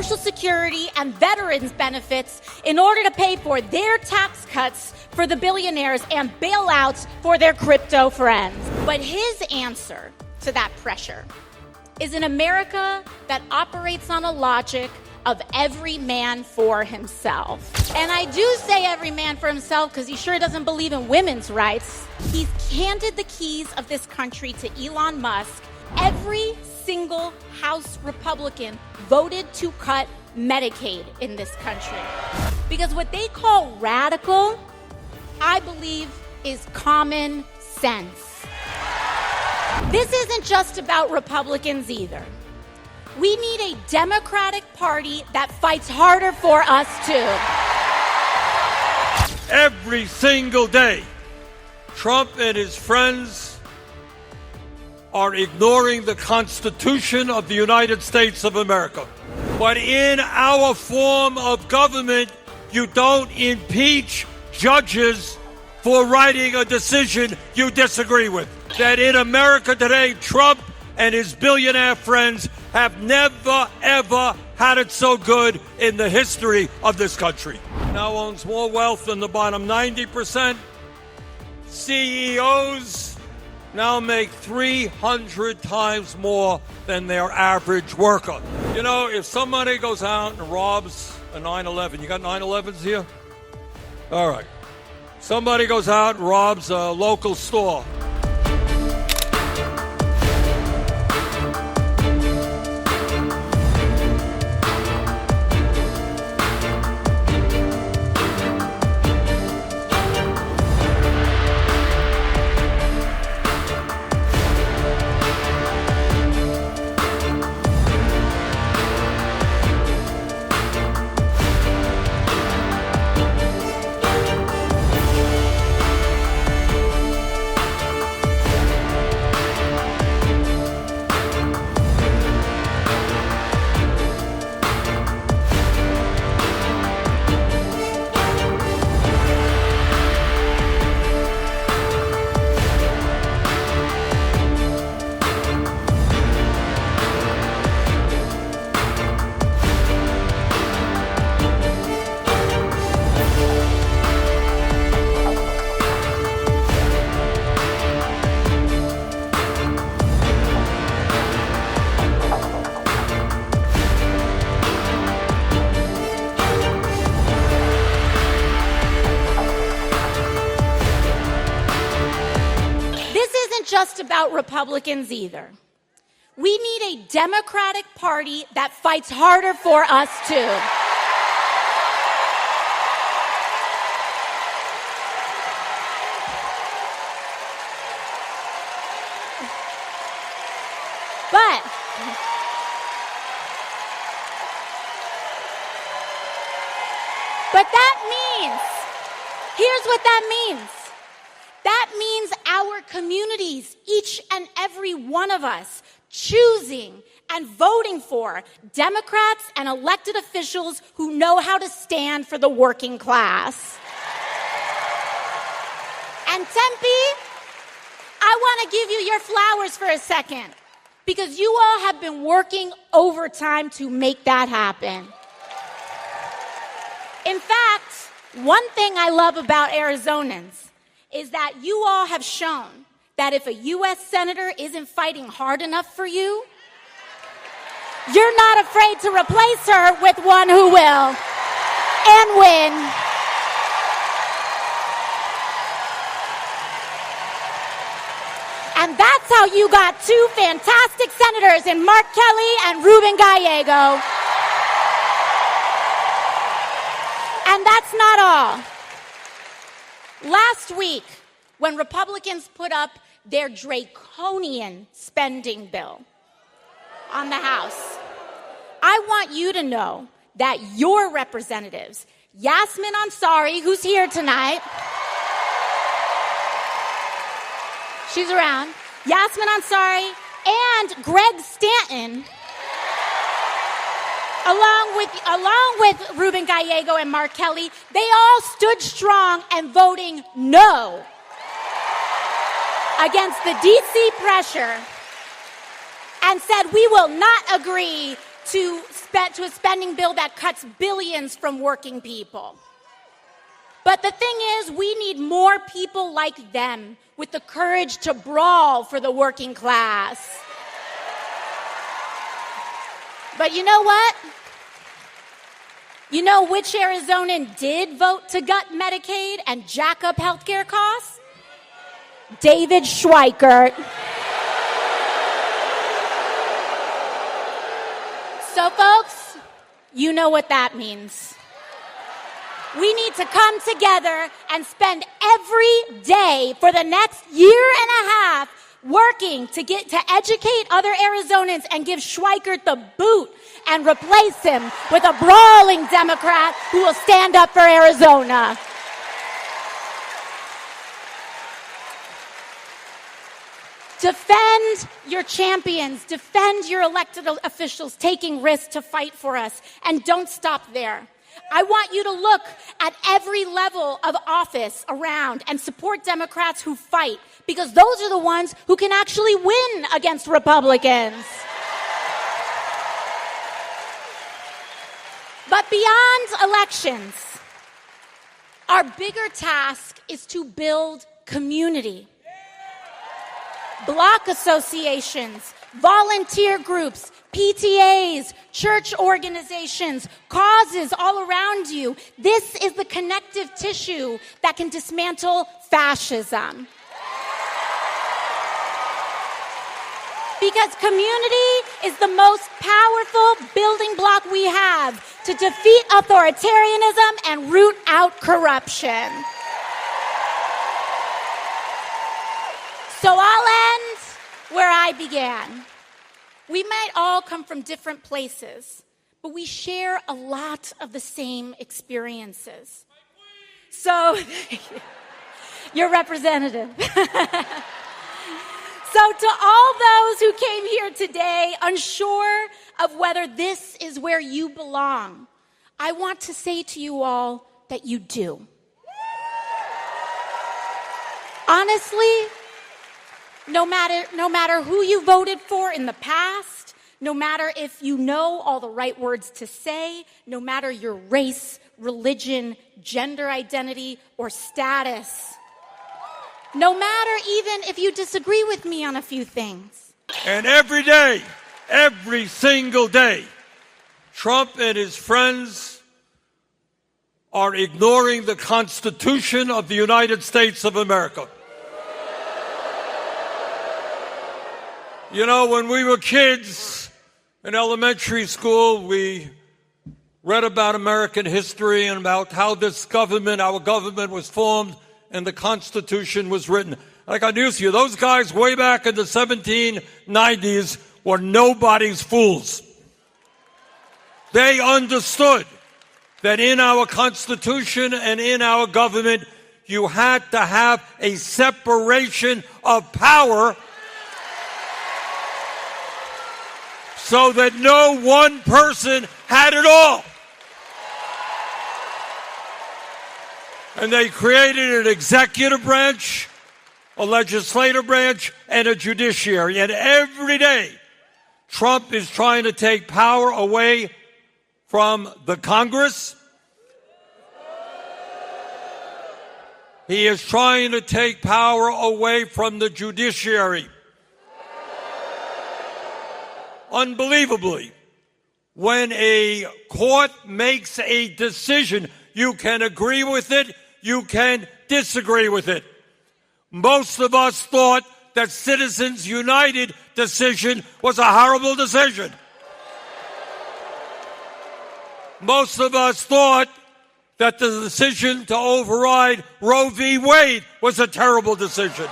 Social Security and veterans benefits in order to pay for their tax cuts for the billionaires and bailouts for their crypto friends. But his answer to that pressure is an America that operates on a logic of every man for himself. And I do say every man for himself because he sure doesn't believe in women's rights. He's handed the keys of this country to Elon Musk. Every single House Republican voted to cut Medicaid in this country. Because what they call radical, I believe, is common sense. This isn't just about Republicans either. We need a Democratic Party that fights harder for us too. Every single day, Trump and his friends are ignoring the Constitution of the United States of America. But in our form of government, you don't impeach judges for writing a decision you disagree with. That in America today, Trump and his billionaire friends have never, ever had it so good in the history of this country. Now owns more wealth than the bottom 90%. CEOs now make 300 times more than their average worker. You know, if somebody goes out and robs a 9/11, you got 9/11s here? All right. Somebody goes out and robs a local store. Just about Republicans either. We need a Democratic Party that fights harder for us too. But that means, here's what that means. That means our communities, each and every one of us, choosing and voting for Democrats and elected officials who know how to stand for the working class. And Tempe, I want to give you your flowers for a second, because you all have been working overtime to make that happen. In fact, one thing I love about Arizonans is that you all have shown that if a U.S. Senator isn't fighting hard enough for you, you're not afraid to replace her with one who will, and win. And that's how you got two fantastic senators in Mark Kelly and Ruben Gallego. And that's not all. Last week, when Republicans put up their draconian spending bill on the House, I want you to know that your representatives, Yasmin Ansari, who's here tonight, she's around, Yasmin Ansari, and Greg Stanton, along with Ruben Gallego and Mark Kelly, they all stood strong and voting no against the DC pressure and said we will not agree to a spending bill that cuts billions from working people. But the thing is, we need more people like them with the courage to brawl for the working class. But you know what? You know which Arizonan did vote to gut Medicaid and jack up healthcare costs? David Schweikert. So, folks, you know what that means. We need to come together and spend every day for the next year and a half working to educate other Arizonans and give Schweikert the boot and replace him with a brawling Democrat who will stand up for Arizona. Defend your champions, defend your elected officials taking risks to fight for us, and don't stop there. I want you to look at every level of office around and support Democrats who fight, because those are the ones who can actually win against Republicans. But beyond elections, our bigger task is to build community. Block associations, volunteer groups, PTAs, church organizations, causes all around you. This is the connective tissue that can dismantle fascism. Because community is the most powerful building block we have to defeat authoritarianism and root out corruption. So I'll end where I began. We might all come from different places, but we share a lot of the same experiences. So, your representative. So to all those who came here today unsure of whether this is where you belong, I want to say to you all that you do. Honestly, no matter who you voted for in the past, no matter if you know all the right words to say, no matter your race, religion, gender identity, or status, no matter even if you disagree with me on a few things. And every day, every single day, Trump and his friends are ignoring the Constitution of the United States of America. You know, when we were kids in elementary school, we read about American history and about how this government, our government, was formed and the Constitution was written. I got news for you. Those guys way back in the 1790s were nobody's fools. They understood that in our Constitution and in our government, you had to have a separation of power so that no one person had it all. And they created an executive branch, a legislative branch, and a judiciary. And every day, Trump is trying to take power away from the Congress. He is trying to take power away from the judiciary. Unbelievably, when a court makes a decision, you can agree with it, you can disagree with it. Most of us thought that Citizens United decision was a horrible decision. Most of us thought that the decision to override Roe v. Wade was a terrible decision.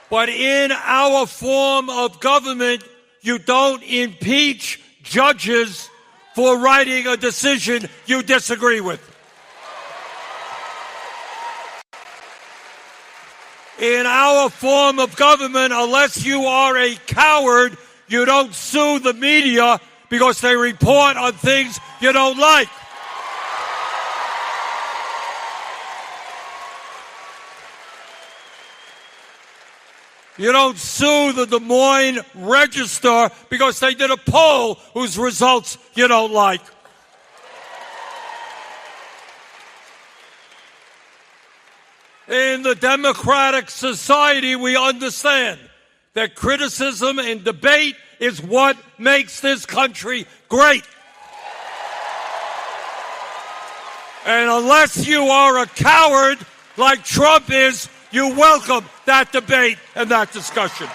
But in our form of government, you don't impeach judges for writing a decision you disagree with. In our form of government, unless you are a coward, you don't sue the media because they report on things you don't like. You don't sue the Des Moines Register because they did a poll whose results you don't like. In the democratic society, we understand that criticism and debate is what makes this country great. And unless you are a coward like Trump is, you welcome that debate and that discussion.